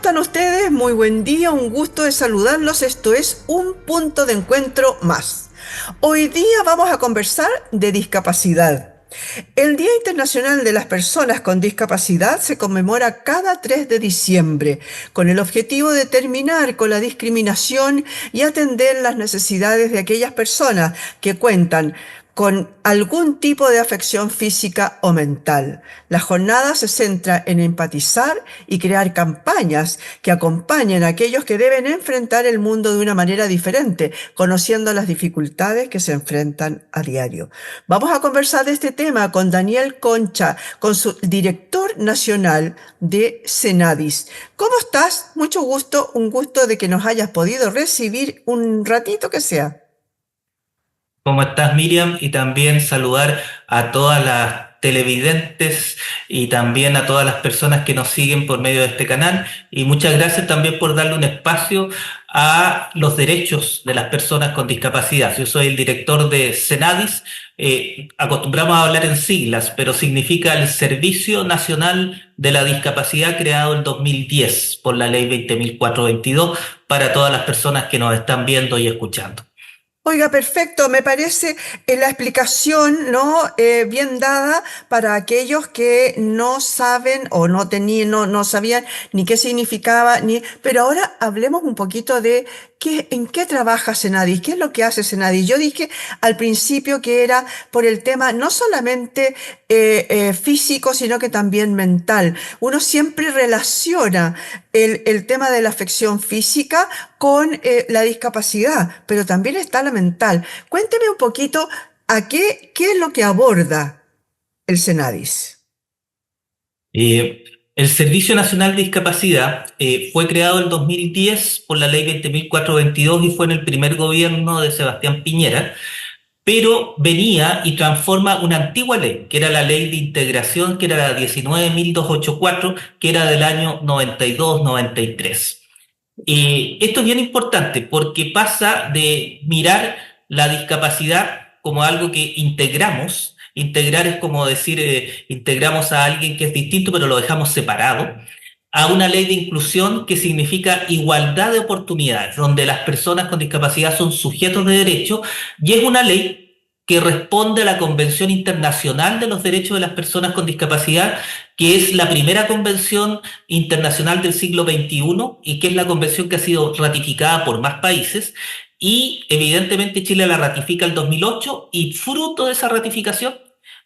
están ustedes? Muy buen día, un gusto de saludarlos. Esto es Un Punto de Encuentro Más. Hoy día vamos a conversar de discapacidad. El Día Internacional de las Personas con Discapacidad se conmemora cada 3 de diciembre, con el objetivo de terminar con la discriminación y atender las necesidades de aquellas personas que cuentan con algún tipo de afección física o mental. La jornada se centra en empatizar y crear campañas que acompañen a aquellos que deben enfrentar el mundo de una manera diferente, conociendo las dificultades que se enfrentan a diario. Vamos a conversar de este tema con Daniel Concha, con su director nacional de Senadis. ¿Cómo estás? Mucho gusto, un gusto de que nos hayas podido recibir un ratito que sea. ¿Cómo estás, Miriam? Y también saludar a todas las televidentes y también a todas las personas que nos siguen por medio de este canal. Y muchas gracias también por darle un espacio a los derechos de las personas con discapacidad. Yo soy el director de Senadis. Acostumbramos a hablar en siglas, pero significa el Servicio Nacional de la Discapacidad, creado en 2010 por la Ley 20.422 para todas las personas que nos están viendo y escuchando. Oiga, perfecto, me parece la explicación, ¿no? Bien dada para aquellos que no saben o no tenían, no sabían ni qué significaba, pero ahora hablemos un poquito de en qué trabaja Senadis, qué es lo que hace Senadis. Yo dije al principio que era por el tema no solamente físico, sino que también mental. Uno siempre relaciona el tema de la afección física con la discapacidad, pero también está la mental. Cuénteme un poquito qué es lo que aborda el Senadis. Eh, el Servicio Nacional de Discapacidad fue creado en 2010 por la Ley 20.422 y fue en el primer gobierno de Sebastián Piñera, pero venía y transforma una antigua ley, que era la Ley de Integración, que era la 19.284, que era del año 92-93. Esto es bien importante porque pasa de mirar la discapacidad como algo que integramos. Integrar es como decir, integramos a alguien que es distinto, pero lo dejamos separado, a una ley de inclusión que significa igualdad de oportunidades, donde las personas con discapacidad son sujetos de derecho, y es una ley que responde a la Convención Internacional de los Derechos de las Personas con Discapacidad, que es la primera convención internacional del siglo XXI y que es la convención que ha sido ratificada por más países. Y evidentemente Chile la ratifica el 2008 y fruto de esa ratificación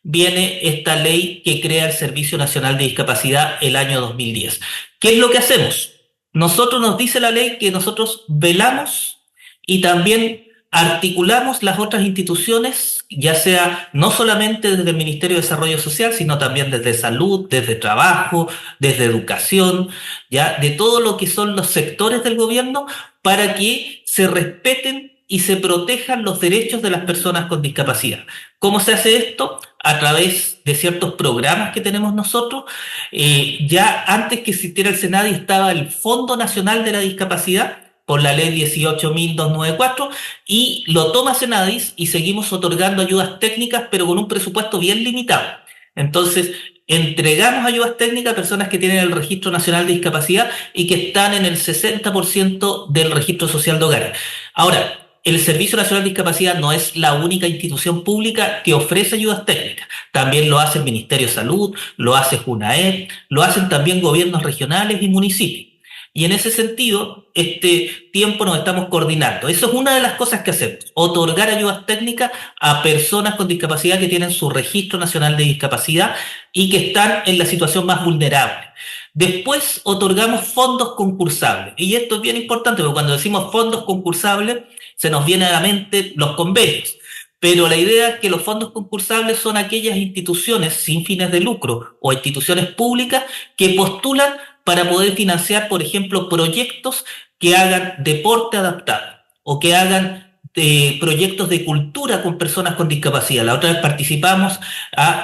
viene esta ley que crea el Servicio Nacional de Discapacidad el año 2010. ¿Qué es lo que hacemos? Nosotros nos dice la ley que nosotros velamos y también articulamos las otras instituciones, ya sea no solamente desde el Ministerio de Desarrollo Social, sino también desde salud, desde trabajo, desde educación, ya de todo lo que son los sectores del gobierno para que se respeten y se protejan los derechos de las personas con discapacidad. ¿Cómo se hace esto? A través de ciertos programas que tenemos nosotros. Ya antes que existiera el Senadi estaba el Fondo Nacional de la Discapacidad por la ley 18.294 y lo toma Senadis y seguimos otorgando ayudas técnicas pero con un presupuesto bien limitado. Entonces, entregamos ayudas técnicas a personas que tienen el Registro Nacional de Discapacidad y que están en el 60% del registro social de hogares. Ahora, el Servicio Nacional de Discapacidad no es la única institución pública que ofrece ayudas técnicas. También lo hace el Ministerio de Salud, lo hace JUNAEP, lo hacen también gobiernos regionales y municipios. Y en ese sentido, este tiempo nos estamos coordinando. Eso es una de las cosas que hacemos, otorgar ayudas técnicas a personas con discapacidad que tienen su registro nacional de discapacidad y que están en la situación más vulnerable. Después otorgamos fondos concursables. Y esto es bien importante, porque cuando decimos fondos concursables, se nos viene a la mente los convenios. Pero la idea es que los fondos concursables son aquellas instituciones sin fines de lucro o instituciones públicas que postulan para poder financiar, por ejemplo, proyectos que hagan deporte adaptado o que hagan proyectos de cultura con personas con discapacidad. La otra vez participamos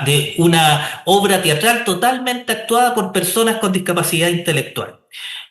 de una obra teatral totalmente actuada por personas con discapacidad intelectual.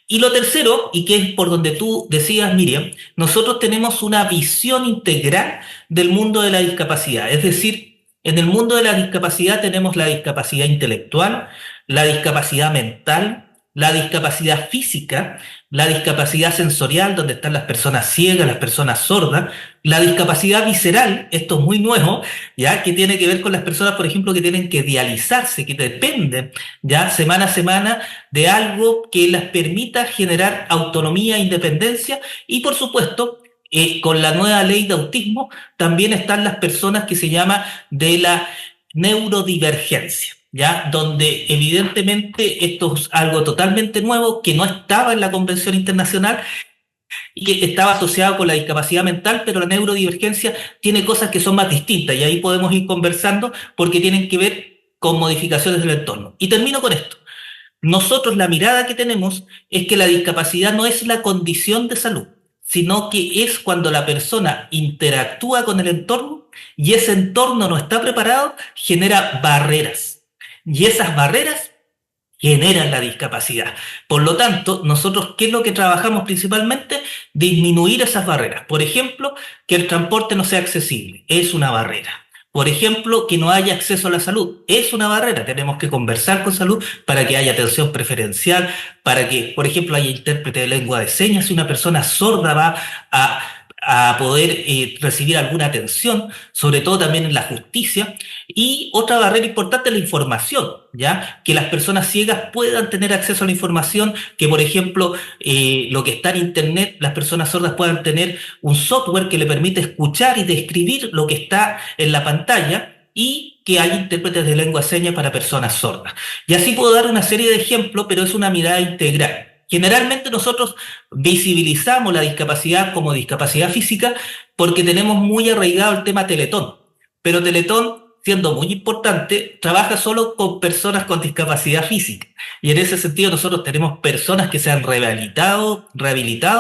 Y lo tercero, y que es por donde tú decías, Miriam, nosotros tenemos una visión integral del mundo de la discapacidad. Es decir, en el mundo de la discapacidad tenemos la discapacidad intelectual, la discapacidad mental, la discapacidad física, la discapacidad sensorial, donde están las personas ciegas, las personas sordas, la discapacidad visceral, esto es muy nuevo, ya que tiene que ver con las personas, por ejemplo, que tienen que dializarse, que dependen ya semana a semana de algo que les permita generar autonomía e independencia, y por supuesto, con la nueva ley de autismo también están las personas que se llama de la neurodivergencia, ¿ya? Donde evidentemente esto es algo totalmente nuevo que no estaba en la Convención Internacional y que estaba asociado con la discapacidad mental, pero la neurodivergencia tiene cosas que son más distintas y ahí podemos ir conversando porque tienen que ver con modificaciones del entorno. Y termino con esto. Nosotros la mirada que tenemos es que la discapacidad no es la condición de salud, sino que es cuando la persona interactúa con el entorno y ese entorno no está preparado, genera barreras. Y esas barreras generan la discapacidad. Por lo tanto, nosotros, ¿qué es lo que trabajamos principalmente? Disminuir esas barreras. Por ejemplo, que el transporte no sea accesible, es una barrera. Por ejemplo, que no haya acceso a la salud, es una barrera. Tenemos que conversar con salud para que haya atención preferencial, para que, por ejemplo, haya intérprete de lengua de señas. Si una persona sorda va a poder recibir alguna atención, sobre todo también en la justicia. Y otra barrera importante es la información, ¿ya? Que las personas ciegas puedan tener acceso a la información, que por ejemplo, lo que está en Internet, las personas sordas puedan tener un software que le permite escuchar y describir lo que está en la pantalla y que hay intérpretes de lengua de señas para personas sordas. Y así puedo dar una serie de ejemplos, pero es una mirada integral. Generalmente nosotros visibilizamos la discapacidad como discapacidad física porque tenemos muy arraigado el tema Teletón, pero Teletón, siendo muy importante, trabaja solo con personas con discapacidad física. Y en ese sentido nosotros tenemos personas que se han rehabilitado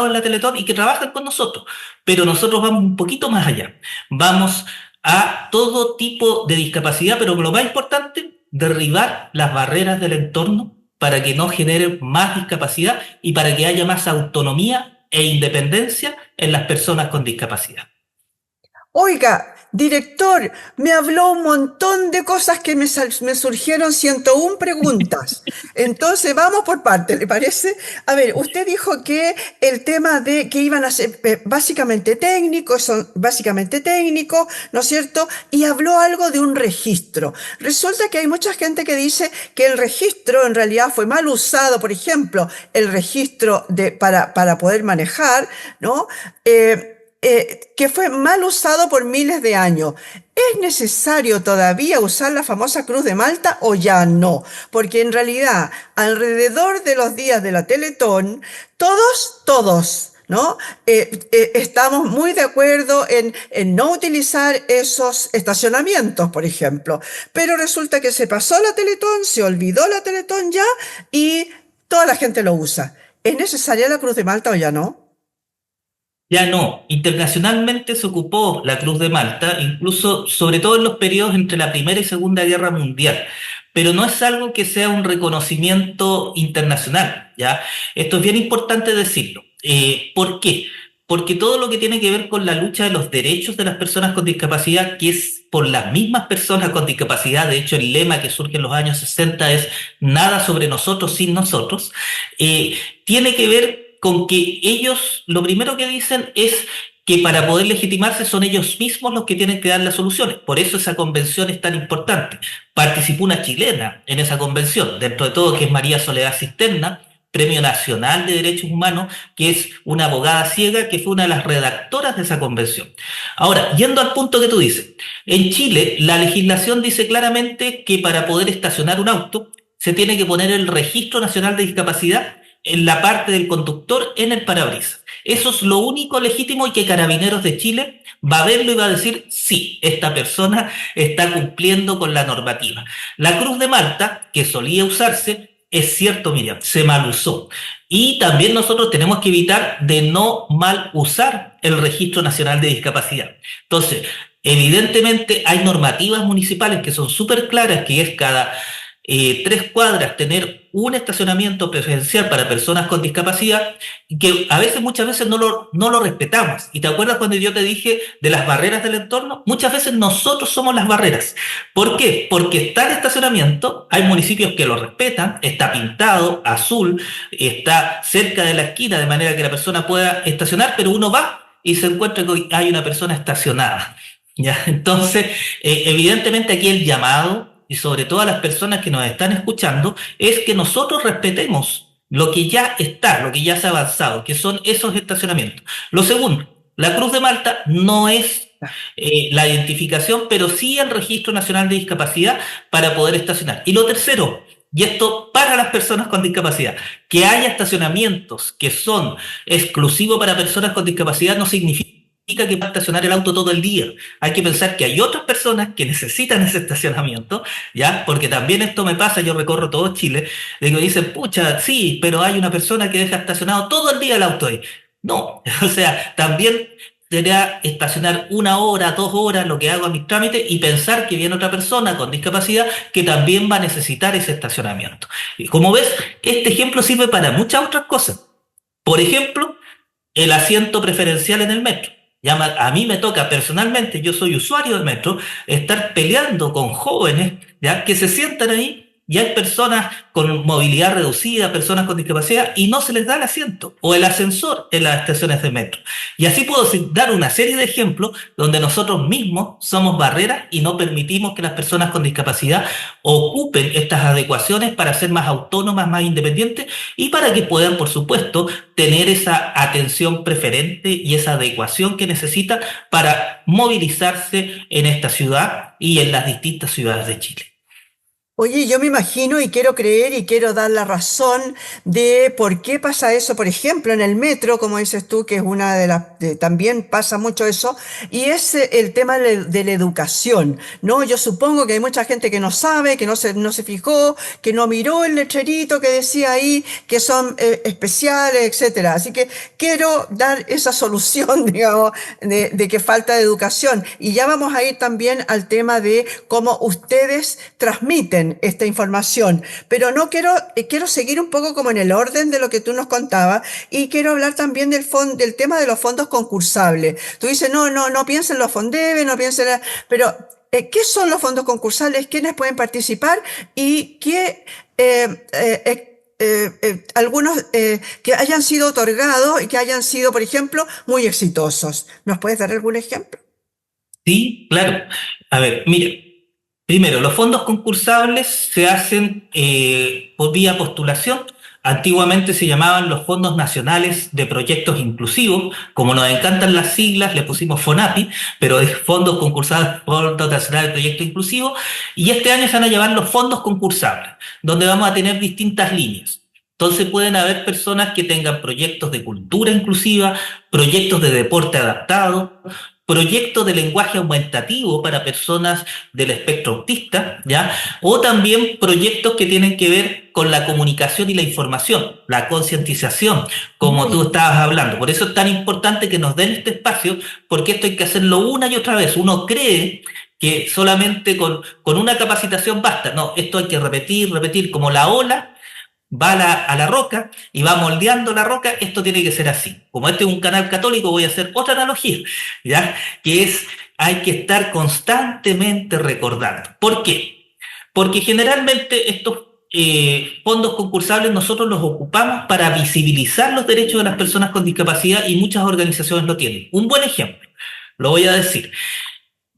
en la Teletón y que trabajan con nosotros. Pero nosotros vamos un poquito más allá. Vamos a todo tipo de discapacidad, pero lo más importante, derribar las barreras del entorno para que no genere más discapacidad y para que haya más autonomía e independencia en las personas con discapacidad. Oiga, director, me habló un montón de cosas que me surgieron 101 preguntas. Entonces, vamos por partes, ¿le parece? A ver, usted dijo que el tema de que iban a ser básicamente técnicos, son básicamente técnicos, ¿no es cierto? Y habló algo de un registro. Resulta que hay mucha gente que dice que el registro en realidad fue mal usado, por ejemplo, el registro para poder manejar, ¿no? Que fue mal usado por miles de años. ¿Es necesario todavía usar la famosa Cruz de Malta o ya no? Porque en realidad, alrededor de los días de la Teletón, todos, ¿no? Estamos muy de acuerdo en no utilizar esos estacionamientos, por ejemplo. Pero resulta que se pasó la Teletón, se olvidó la Teletón ya y toda la gente lo usa. ¿Es necesaria la Cruz de Malta o ya no? Ya no, internacionalmente se ocupó la Cruz de Malta, incluso sobre todo en los periodos entre la Primera y Segunda Guerra Mundial, pero no es algo que sea un reconocimiento internacional, ¿ya? Esto es bien importante decirlo. ¿Por qué? Porque todo lo que tiene que ver con la lucha de los derechos de las personas con discapacidad, que es por las mismas personas con discapacidad, de hecho el lema que surge en los años 60 es nada sobre nosotros sin nosotros, tiene que ver con que ellos lo primero que dicen es que para poder legitimarse son ellos mismos los que tienen que dar las soluciones. Por eso esa convención es tan importante. Participó una chilena en esa convención, dentro de todo que es María Soledad Cisterna, Premio Nacional de Derechos Humanos, que es una abogada ciega que fue una de las redactoras de esa convención. Ahora, yendo al punto que tú dices, en Chile la legislación dice claramente que para poder estacionar un auto se tiene que poner el Registro Nacional de Discapacidad en la parte del conductor en el parabrisas. Eso es lo único legítimo y que Carabineros de Chile va a verlo y va a decir, sí, esta persona está cumpliendo con la normativa. La Cruz de Malta, que solía usarse, es cierto, Miriam, se mal usó. Y también nosotros tenemos que evitar de no mal usar el Registro Nacional de Discapacidad. Entonces, evidentemente hay normativas municipales que son súper claras, que es cada 3 cuadras tener un estacionamiento preferencial para personas con discapacidad, que muchas veces no lo respetamos. ¿Y te acuerdas cuando yo te dije de las barreras del entorno? Muchas veces nosotros somos las barreras. ¿Por qué? Porque está el estacionamiento, hay municipios que lo respetan, está pintado, azul, está cerca de la esquina de manera que la persona pueda estacionar, pero uno va y se encuentra que hay una persona estacionada. ¿Ya? Entonces, evidentemente aquí el llamado, y sobre todo a las personas que nos están escuchando, es que nosotros respetemos lo que ya está, lo que ya se ha avanzado, que son esos estacionamientos. Lo segundo, la Cruz de Malta no es la identificación, pero sí el Registro Nacional de Discapacidad para poder estacionar. Y lo tercero, y esto para las personas con discapacidad, que haya estacionamientos que son exclusivos para personas con discapacidad no significa que va a estacionar el auto todo el día. Hay que pensar que hay otras personas que necesitan ese estacionamiento, ¿ya? Porque también esto me pasa, yo recorro todo Chile, de que dicen, pucha, sí, pero hay una persona que deja estacionado todo el día el auto ahí. No, o sea, también sería estacionar 1 hora, 2 horas, lo que hago a mis trámites, y pensar que viene otra persona con discapacidad que también va a necesitar ese estacionamiento. Y como ves, este ejemplo sirve para muchas otras cosas. Por ejemplo, el asiento preferencial en el metro. A mí me toca personalmente, yo soy usuario del metro, estar peleando con jóvenes, ¿ya?, que se sientan ahí y hay personas con movilidad reducida, personas con discapacidad, y no se les da el asiento o el ascensor en las estaciones de metro. Y así puedo dar una serie de ejemplos donde nosotros mismos somos barreras y no permitimos que las personas con discapacidad ocupen estas adecuaciones para ser más autónomas, más independientes, y para que puedan, por supuesto, tener esa atención preferente y esa adecuación que necesitan para movilizarse en esta ciudad y en las distintas ciudades de Chile. Oye, yo me imagino y quiero creer y quiero dar la razón de por qué pasa eso, por ejemplo, en el metro, como dices tú, que es una de las, también pasa mucho eso, y es el tema de la educación, ¿no? Yo supongo que hay mucha gente que no sabe, que no se fijó, que no miró el letrerito que decía ahí que son especiales, etcétera. Así que quiero dar esa solución, digamos, de que falta de educación. Y ya vamos a ir también al tema de cómo ustedes transmiten esta información, pero no quiero seguir un poco como en el orden de lo que tú nos contabas, y quiero hablar también del tema de los fondos concursables. Tú dices, no piensen en los Fondeve, no piensen pero ¿qué son los fondos concursables? ¿Quiénes pueden participar? Y qué algunos que hayan sido otorgados y que hayan sido, por ejemplo, muy exitosos. ¿Nos puedes dar algún ejemplo? Sí, claro. A ver, mire. Primero, los fondos concursables se hacen por vía postulación. Antiguamente se llamaban los Fondos Nacionales de Proyectos Inclusivos. Como nos encantan las siglas, le pusimos FONAPI, pero es Fondos Concursables, Fondos Nacionales de Proyectos Inclusivos. Y este año se van a llamar los Fondos Concursables, donde vamos a tener distintas líneas. Entonces pueden haber personas que tengan proyectos de cultura inclusiva, proyectos de deporte adaptado, proyectos de lenguaje aumentativo para personas del espectro autista, ¿ya? O también proyectos que tienen que ver con la comunicación y la información, la concientización, como tú estabas hablando. Por eso es tan importante que nos den este espacio, porque esto hay que hacerlo una y otra vez. Uno cree que solamente con una capacitación basta. No, esto hay que repetir, como la ola va a la roca y va moldeando la roca. Esto tiene que ser así. Como este es un canal católico, voy a hacer otra analogía, ¿ya? Que es, hay que estar constantemente recordando. ¿Por qué? Porque generalmente estos fondos concursables nosotros los ocupamos para visibilizar los derechos de las personas con discapacidad, y muchas organizaciones lo tienen. Un buen ejemplo, lo voy a decir.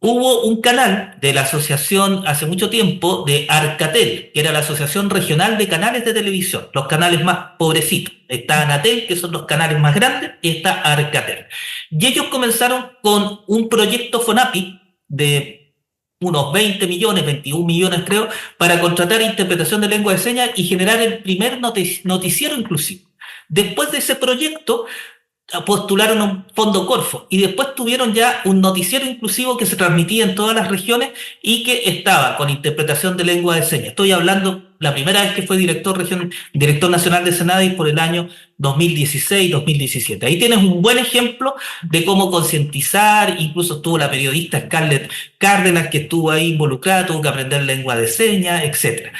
Hubo un canal de la asociación hace mucho tiempo de Arcatel, que era la Asociación Regional de Canales de Televisión, los canales más pobrecitos. Está Anatel, que son los canales más grandes, y está Arcatel. Y ellos comenzaron con un proyecto FONAPI de unos 20 millones, 21 millones creo, para contratar interpretación de lengua de señas y generar el primer noticiero inclusivo. Después de ese proyecto postularon un fondo Corfo y después tuvieron ya un noticiero inclusivo que se transmitía en todas las regiones y que estaba con interpretación de lengua de señas. Estoy hablando la primera vez que fue director nacional de Senadis por el año 2016-2017. Ahí tienes un buen ejemplo de cómo concientizar. Incluso estuvo la periodista Scarlett Cárdenas, que estuvo ahí involucrada, tuvo que aprender lengua de señas, etcétera.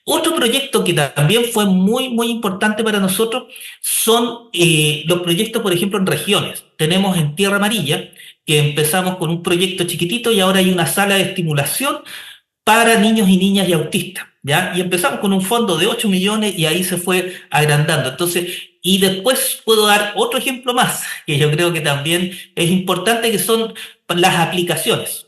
Otro proyecto que también fue muy, muy importante para nosotros son los proyectos, por ejemplo, en regiones. Tenemos en Tierra Amarilla, que empezamos con un proyecto chiquitito y ahora hay una sala de estimulación para niños y niñas y autistas, ¿ya? Y empezamos con un fondo de 8 millones y ahí se fue agrandando. Entonces, y después puedo dar otro ejemplo más, que yo creo que también es importante, que son las aplicaciones.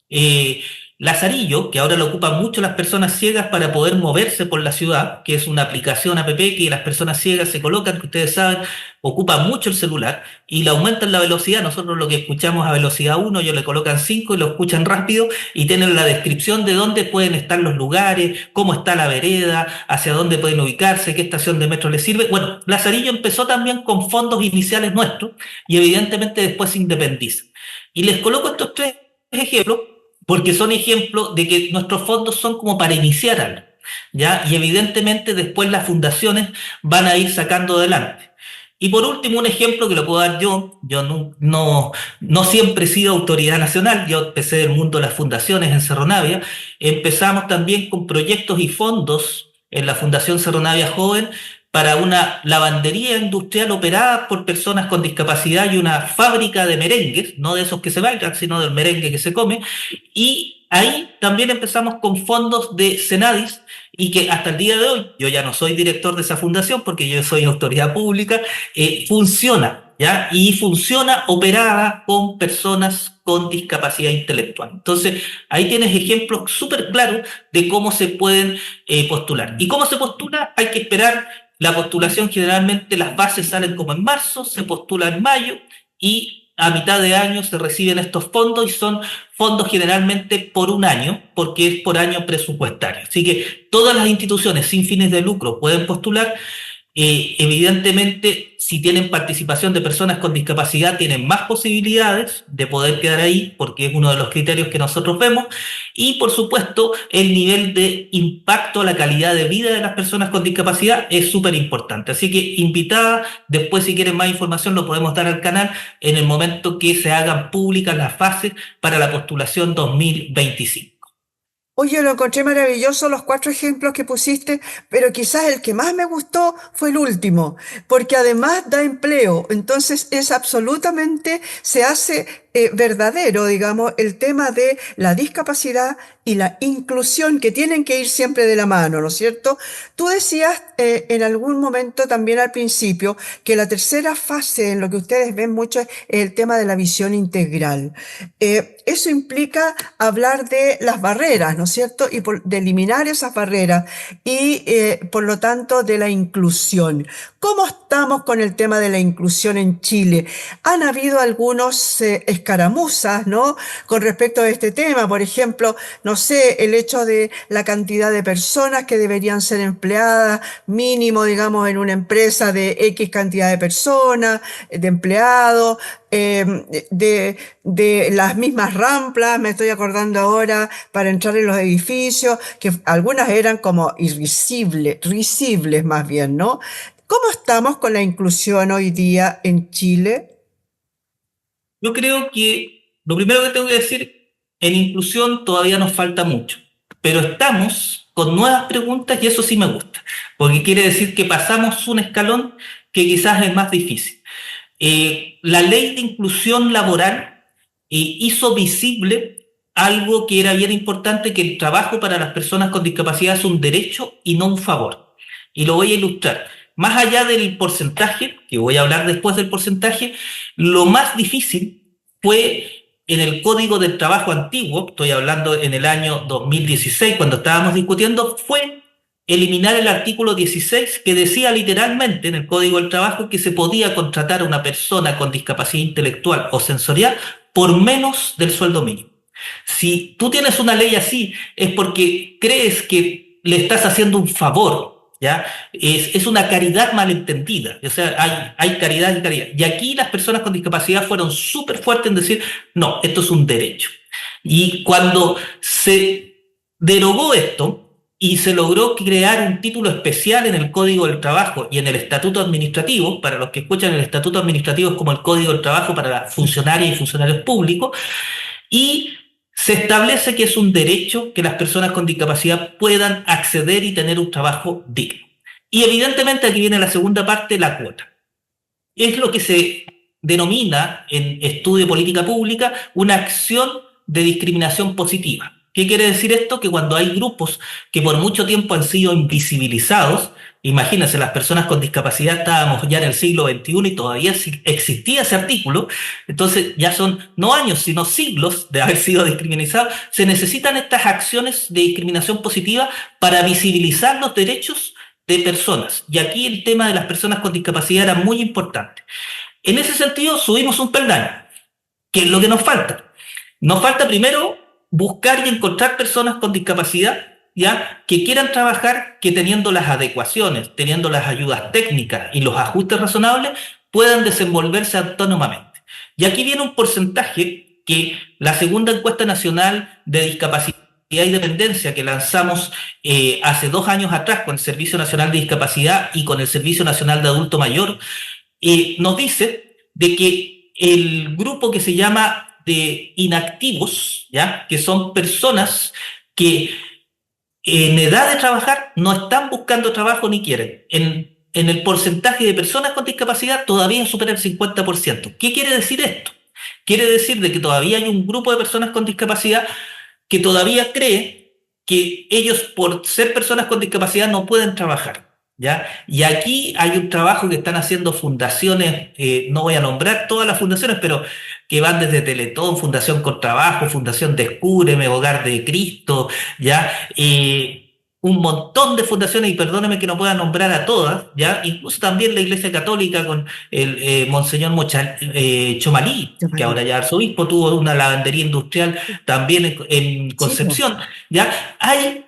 Eh, Lazarillo, que ahora lo ocupan mucho las personas ciegas para poder moverse por la ciudad, que es una aplicación app que las personas ciegas se colocan, que ustedes saben, ocupa mucho el celular y le aumentan la velocidad. Nosotros lo que escuchamos a velocidad 1, ellos le colocan 5 y lo escuchan rápido y tienen la descripción de dónde pueden estar los lugares, cómo está la vereda, hacia dónde pueden ubicarse, qué estación de metro les sirve. Bueno, Lazarillo empezó también con fondos iniciales nuestros y evidentemente después se independiza. Y les coloco estos tres ejemplos porque son ejemplos de que nuestros fondos son como para iniciar algo, ¿ya? Y evidentemente después las fundaciones van a ir sacando adelante. Y por último, un ejemplo que lo puedo dar yo no siempre he sido autoridad nacional, yo empecé del mundo de las fundaciones en Cerro Navia, empezamos también con proyectos y fondos en la Fundación Cerro Navia Joven para una lavandería industrial operada por personas con discapacidad y una fábrica de merengues, no de esos que se bailan, sino del merengue que se come, y ahí también empezamos con fondos de Senadis y que hasta el día de hoy, yo ya no soy director de esa fundación porque yo soy autoridad pública, funciona, ¿ya? Y funciona operada con personas con discapacidad intelectual. Entonces, ahí tienes ejemplos súper claros de cómo se pueden postular. ¿Y cómo se postula? Hay que esperar la postulación. Generalmente las bases salen como en marzo, se postula en mayo y a mitad de año se reciben estos fondos y son fondos generalmente por un año, porque es por año presupuestario. Así que todas las instituciones sin fines de lucro pueden postular. Evidentemente, si tienen participación de personas con discapacidad, tienen más posibilidades de poder quedar ahí, porque es uno de los criterios que nosotros vemos. Y, por supuesto, el nivel de impacto a la calidad de vida de las personas con discapacidad es súper importante. Así que, invitada, después si quieren más información lo podemos dar al canal en el momento que se hagan públicas las fases para la postulación 2025. Oye, lo encontré maravilloso los cuatro ejemplos que pusiste, pero quizás el que más me gustó fue el último, porque además da empleo. Entonces es absolutamente, se hace verdadero, digamos, el tema de la discapacidad y la inclusión que tienen que ir siempre de la mano, ¿no es cierto? Tú decías en algún momento también al principio que la tercera fase en lo que ustedes ven mucho es el tema de la visión integral. Eso implica hablar de las barreras, ¿no es cierto? Y de eliminar esas barreras y por lo tanto de la inclusión. ¿Cómo estamos con el tema de la inclusión en Chile? Han habido algunos escaramuzas, ¿no? Con respecto a este tema, por ejemplo, no sé, el hecho de la cantidad de personas que deberían ser empleadas, mínimo, digamos, en una empresa de X cantidad de personas, de empleados, de las mismas ramplas, me estoy acordando ahora, para entrar en los edificios, que algunas eran como risibles más bien, ¿no? ¿Cómo estamos con la inclusión hoy día en Chile? Yo creo que lo primero que tengo que decir, en inclusión todavía nos falta mucho, pero estamos con nuevas preguntas y eso sí me gusta, porque quiere decir que pasamos un escalón que quizás es más difícil. La ley de inclusión laboral hizo visible algo que era bien importante, que el trabajo para las personas con discapacidad es un derecho y no un favor. Y lo voy a ilustrar. Más allá del porcentaje, que voy a hablar después del porcentaje, lo más difícil fue en el Código del Trabajo antiguo, estoy hablando en el año 2016, cuando estábamos discutiendo, fue eliminar el artículo 16 que decía literalmente en el Código del Trabajo que se podía contratar a una persona con discapacidad intelectual o sensorial por menos del sueldo mínimo. Si tú tienes una ley así, es porque crees que le estás haciendo un favor, ¿ya? Es una caridad malentendida. O sea, hay caridad y caridad. Y aquí las personas con discapacidad fueron súper fuertes en decir, no, esto es un derecho. Y cuando se derogó esto y se logró crear un título especial en el Código del Trabajo y en el Estatuto Administrativo, para los que escuchan, el Estatuto Administrativo es como el Código del Trabajo para funcionarias y funcionarios públicos, y Se establece que es un derecho que las personas con discapacidad puedan acceder y tener un trabajo digno. Y evidentemente aquí viene la segunda parte, la cuota. Es lo que se denomina en estudio de política pública una acción de discriminación positiva. ¿Qué quiere decir esto? Que cuando hay grupos que por mucho tiempo han sido invisibilizados, imagínense, las personas con discapacidad estábamos ya en el siglo XXI y todavía existía ese artículo, entonces ya son no años, sino siglos de haber sido discriminados, se necesitan estas acciones de discriminación positiva para visibilizar los derechos de personas. Y aquí el tema de las personas con discapacidad era muy importante. En ese sentido, subimos un peldaño. ¿Qué es lo que nos falta? Nos falta primero buscar y encontrar personas con discapacidad, ya, que quieran trabajar, que teniendo las adecuaciones, teniendo las ayudas técnicas y los ajustes razonables, puedan desenvolverse autónomamente. Y aquí viene un porcentaje que la segunda encuesta nacional de discapacidad y dependencia que lanzamos hace 2 años atrás con el Servicio Nacional de Discapacidad y con el Servicio Nacional de Adulto Mayor, nos dice de que el grupo que se llama de inactivos, ¿ya? Que son personas que en edad de trabajar no están buscando trabajo ni quieren. En el porcentaje de personas con discapacidad todavía supera el 50%. ¿Qué quiere decir esto? Quiere decir de que todavía hay un grupo de personas con discapacidad que todavía cree que ellos, por ser personas con discapacidad, no pueden trabajar, ¿ya? Y aquí hay un trabajo que están haciendo fundaciones, no voy a nombrar todas las fundaciones, pero que van desde Teletón, Fundación con Trabajo, Fundación Descúbreme, Hogar de Cristo, ¿ya? Un montón de fundaciones, y perdóneme que no pueda nombrar a todas, ¿ya? Incluso también la Iglesia Católica con el Monseñor Chomalí, que ahora ya arzobispo, tuvo una lavandería industrial también en Sí, po. Concepción, ¿ya? Hay,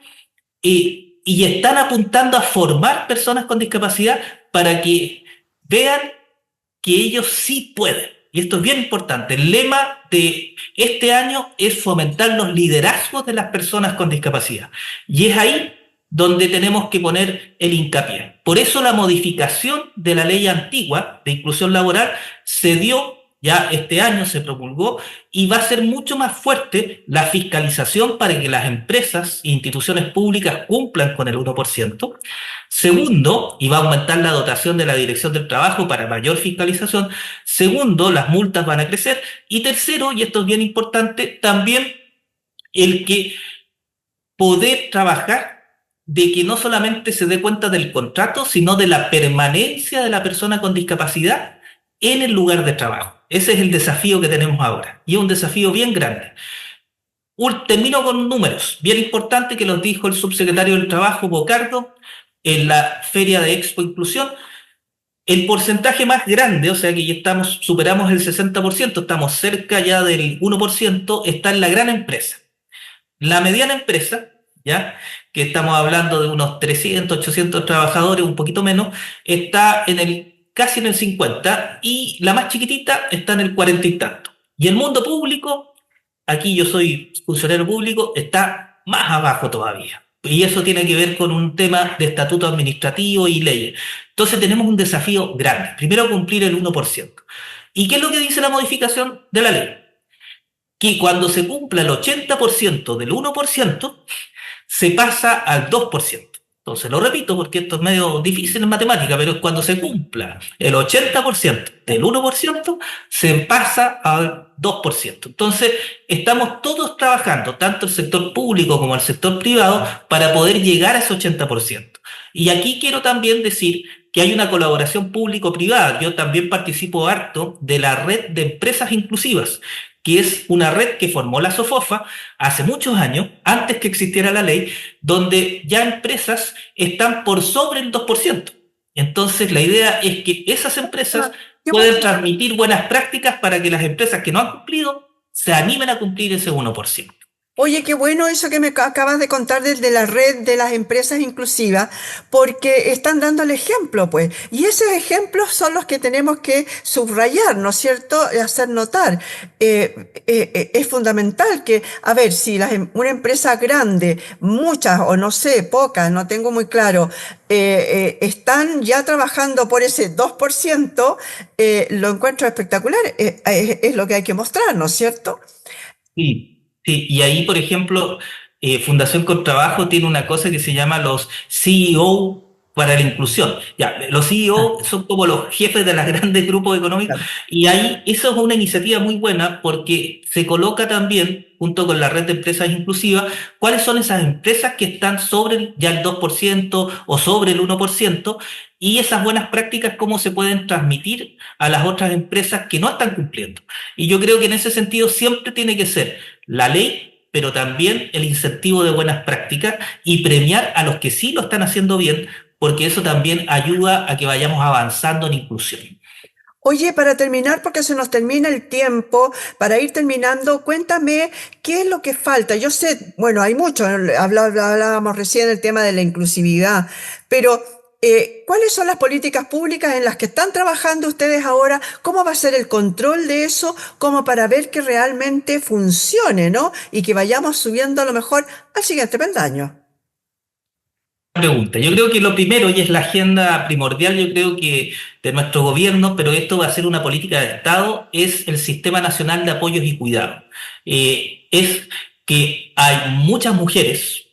y están apuntando a formar personas con discapacidad para que vean que ellos sí pueden. Y esto es bien importante. El lema de este año es fomentar los liderazgos de las personas con discapacidad. Y es ahí donde tenemos que poner el hincapié. Por eso la modificación de la ley antigua de inclusión laboral se dio, ya este año se promulgó, y va a ser mucho más fuerte la fiscalización para que las empresas e instituciones públicas cumplan con el 1%. Segundo, y va a aumentar la dotación de la Dirección del Trabajo para mayor fiscalización. Segundo, las multas van a crecer. Y tercero, y esto es bien importante, también el que poder trabajar, de que no solamente se dé cuenta del contrato, sino de la permanencia de la persona con discapacidad en el lugar de trabajo. Ese es el desafío que tenemos ahora, y es un desafío bien grande. Termino con números, bien importante que los dijo el subsecretario del Trabajo, Bocardo, en la Feria de Expo Inclusión. El porcentaje más grande, o sea que ya superamos el 60%, estamos cerca ya del 1%, está en la gran empresa. La mediana empresa, ¿ya? Que estamos hablando de unos 300, 800 trabajadores, un poquito menos, está casi en el 50%, y la más chiquitita está en el 40 y tanto. Y el mundo público, aquí yo soy funcionario público, está más abajo todavía. Y eso tiene que ver con un tema de estatuto administrativo y leyes. Entonces tenemos un desafío grande. Primero, cumplir el 1%. ¿Y qué es lo que dice la modificación de la ley? Que cuando se cumpla el 80% del 1%, se pasa al 2%. Entonces, lo repito porque esto es medio difícil en matemática, pero cuando se cumpla el 80% del 1%, se pasa al 2%. Entonces, estamos todos trabajando, tanto el sector público como el sector privado, para poder llegar a ese 80%. Y aquí quiero también decir que hay una colaboración público-privada. Yo también participo harto de la red de empresas inclusivas, que es una red que formó la SOFOFA hace muchos años, antes que existiera la ley, donde ya empresas están por sobre el 2%. Entonces, la idea es que esas empresas Qué pueden bueno. transmitir buenas prácticas para que las empresas que no han cumplido se animen a cumplir ese 1%. Oye, qué bueno eso que me acabas de contar desde la red de las empresas inclusivas, porque están dando el ejemplo, pues. Y esos ejemplos son los que tenemos que subrayar, ¿no es cierto? Hacer notar. Es fundamental que, a ver, si una empresa grande, muchas o no sé, pocas, no tengo muy claro, están ya trabajando por ese 2%, lo encuentro espectacular. Es lo que hay que mostrar, ¿no es cierto? Sí, Sí, y ahí, por ejemplo, Fundación Contrabajo tiene una cosa que se llama los CEO para la inclusión. Ya, los Ah, CEO son como los jefes de los grandes grupos económicos, claro. y ahí eso es una iniciativa muy buena porque se coloca también, junto con la red de empresas inclusivas, cuáles son esas empresas que están sobre ya el 2% o sobre el 1%, y esas buenas prácticas cómo se pueden transmitir a las otras empresas que no están cumpliendo. Y yo creo que en ese sentido siempre tiene que ser la ley, pero también el incentivo de buenas prácticas y premiar a los que sí lo están haciendo bien, porque eso también ayuda a que vayamos avanzando en inclusión. Oye, para terminar, porque se nos termina el tiempo, para ir terminando, cuéntame qué es lo que falta. Yo sé, bueno, hay mucho, hablábamos recién del tema de la inclusividad, pero ¿cuáles son las políticas públicas en las que están trabajando ustedes ahora? ¿Cómo va a ser el control de eso? Como para ver que realmente funcione, ¿no? Y que vayamos subiendo a lo mejor al siguiente peldaño. Pregunta. Yo creo que lo primero, y es la agenda primordial, yo creo que de nuestro gobierno, pero esto va a ser una política de Estado, es el Sistema Nacional de Apoyos y Cuidados. Es que hay muchas mujeres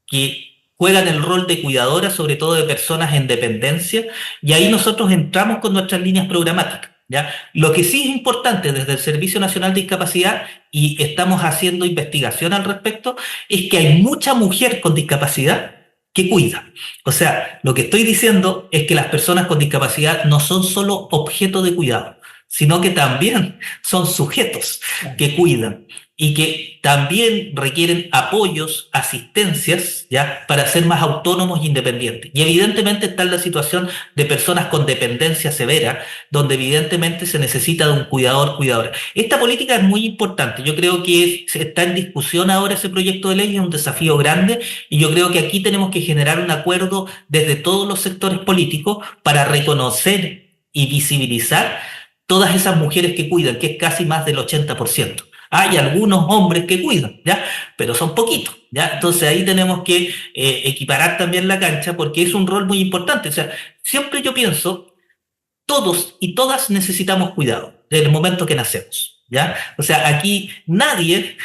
que juegan el rol de cuidadoras, sobre todo de personas en dependencia, y ahí nosotros entramos con nuestras líneas programáticas. ¿Ya? Lo que sí es importante desde el Servicio Nacional de Discapacidad, y estamos haciendo investigación al respecto, es que hay mucha mujer con discapacidad que cuida. O sea, lo que estoy diciendo es que las personas con discapacidad no son solo objeto de cuidado, sino que también son sujetos que cuidan y que también requieren apoyos, asistencias, ¿ya? Para ser más autónomos e independientes. Y evidentemente está en la situación de personas con dependencia severa, donde evidentemente se necesita de un cuidador, cuidadora. Esta política es muy importante. Yo creo que está en discusión ahora ese proyecto de ley, es un desafío grande, y yo creo que aquí tenemos que generar un acuerdo desde todos los sectores políticos para reconocer y visibilizar todas esas mujeres que cuidan, que es casi más del 80%. Hay algunos hombres que cuidan, ¿ya? Pero son poquitos, ¿ya? Entonces ahí tenemos que equiparar también la cancha porque es un rol muy importante. O sea, siempre yo pienso, todos y todas necesitamos cuidado desde el momento que nacemos. ¿Ya? O sea, aquí nadie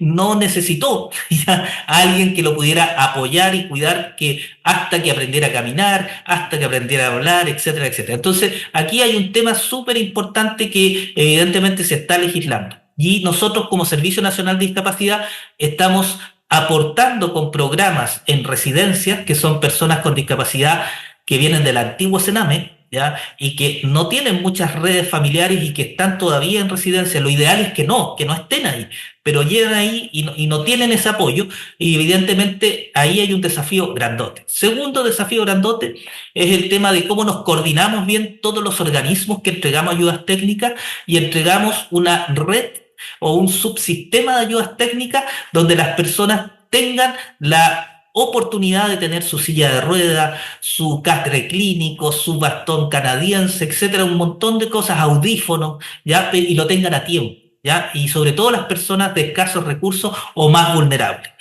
no necesitó ¿ya? A alguien que lo pudiera apoyar y cuidar que hasta que aprendiera a caminar, hasta que aprendiera a hablar, etcétera, etcétera. Entonces, aquí hay un tema súper importante que evidentemente se está legislando. Y nosotros como Servicio Nacional de Discapacidad estamos aportando con programas en residencias, que son personas con discapacidad que vienen del antiguo Sename, ¿ya? Y que no tienen muchas redes familiares y que están todavía en residencia. Lo ideal es que no estén ahí, pero llegan ahí y no tienen ese apoyo, y evidentemente ahí hay un desafío grandote. Segundo desafío grandote es el tema de cómo nos coordinamos bien todos los organismos que entregamos ayudas técnicas y entregamos una red o un subsistema de ayudas técnicas donde las personas tengan la oportunidad de tener su silla de ruedas, su catre clínico, su bastón canadiense, etcétera, un montón de cosas, audífonos, ¿ya? Y lo tengan a tiempo, ¿ya? Y sobre todo las personas de escasos recursos o más vulnerables.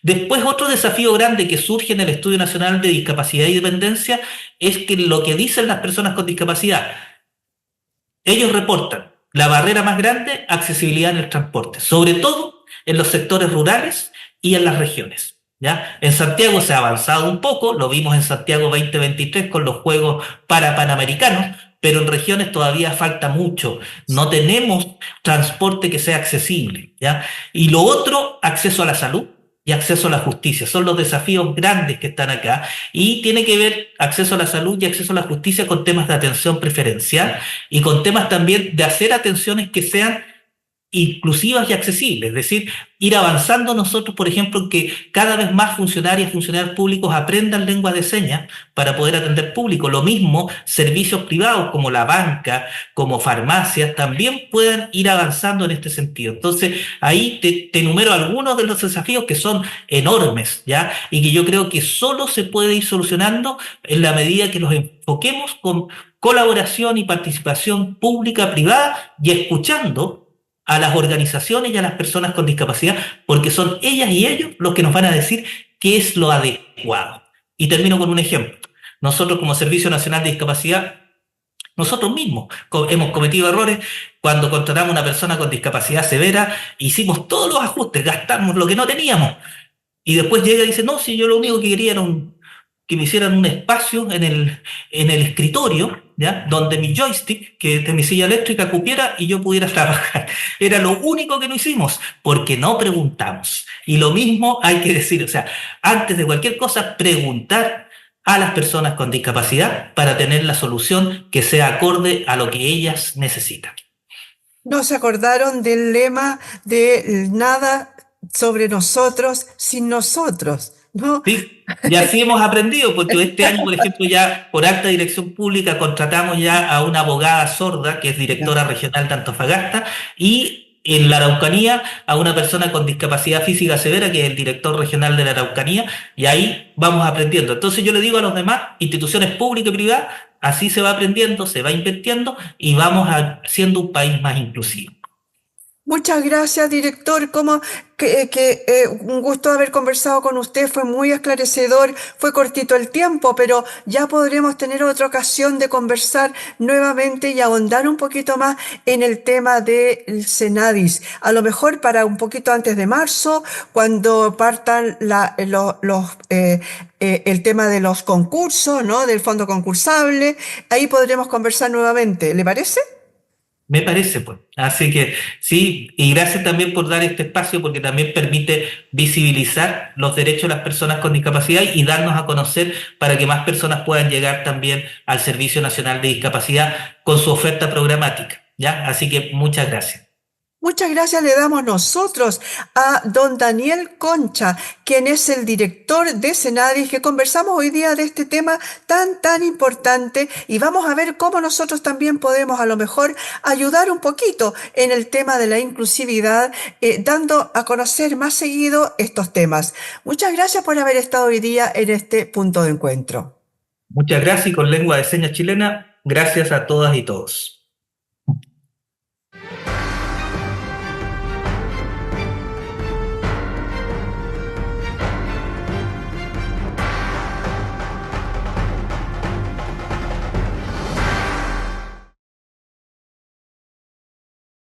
Después, otro desafío grande que surge en el Estudio Nacional de Discapacidad y Dependencia es que lo que dicen las personas con discapacidad, ellos reportan la barrera más grande, accesibilidad en el transporte, sobre todo en los sectores rurales y en las regiones. ¿Ya? En Santiago se ha avanzado un poco, lo vimos en Santiago 2023 con los Juegos para Panamericanos, pero en regiones todavía falta mucho. No tenemos transporte que sea accesible. ¿Ya? Y lo otro, acceso a la salud y acceso a la justicia. Son los desafíos grandes que están acá, y tiene que ver acceso a la salud y acceso a la justicia con temas de atención preferencial y con temas también de hacer atenciones que sean inclusivas y accesibles, es decir, ir avanzando nosotros, por ejemplo, en que cada vez más funcionarias y funcionarios públicos aprendan lengua de señas para poder atender público. Lo mismo, servicios privados como la banca, como farmacias, también puedan ir avanzando en este sentido. Entonces, ahí te enumero algunos de los desafíos que son enormes, ¿ya? Y que yo creo que solo se puede ir solucionando en la medida que los enfoquemos con colaboración y participación pública, privada, y escuchando a las organizaciones y a las personas con discapacidad, porque son ellas y ellos los que nos van a decir qué es lo adecuado. Y termino con un ejemplo. Nosotros como Servicio Nacional de Discapacidad Nosotros mismos hemos cometido errores cuando contratamos a una persona con discapacidad severa, hicimos todos los ajustes, gastamos lo que no teníamos. Y después llega y dice, no, si yo lo único que quería era que me hicieran un espacio en el escritorio, ¿ya? Donde mi joystick, que es de mi silla eléctrica, cupiera y yo pudiera trabajar. Era lo único que no hicimos, porque no preguntamos. Y lo mismo hay que decir, o sea, antes de cualquier cosa, preguntar a las personas con discapacidad para tener la solución que sea acorde a lo que ellas necesitan. No se acordaron del lema de nada sobre nosotros sin nosotros, ¿no? Sí, y así hemos aprendido, porque este año, por ejemplo, ya por alta dirección pública contratamos ya a una abogada sorda, que es Ya. directora regional de Antofagasta, y en la Araucanía a una persona con discapacidad física severa, que es el director regional de la Araucanía, y ahí vamos aprendiendo. Entonces yo le digo a los demás, instituciones públicas y privadas, así se va aprendiendo, se va invirtiendo y vamos siendo un país más inclusivo. Muchas gracias, director. Un gusto haber conversado con usted. Fue muy esclarecedor. Fue cortito el tiempo, pero ya podremos tener otra ocasión de conversar nuevamente y ahondar un poquito más en el tema del Senadis. A lo mejor para un poquito antes de marzo, cuando partan el tema de los concursos, ¿no? Del fondo concursable. Ahí podremos conversar nuevamente. ¿Le parece? Me parece, pues. Así que sí, y gracias también por dar este espacio porque también permite visibilizar los derechos de las personas con discapacidad y darnos a conocer para que más personas puedan llegar también al Servicio Nacional de Discapacidad con su oferta programática, ¿ya? Así que muchas gracias. Muchas gracias le damos nosotros a don Daniel Concha, quien es el director de Senadis, que conversamos hoy día de este tema tan importante y vamos a ver cómo nosotros también podemos a lo mejor ayudar un poquito en el tema de la inclusividad, dando a conocer más seguido estos temas. Muchas gracias por haber estado hoy día en este punto de encuentro. Muchas gracias y con lengua de señas chilena, gracias a todas y todos.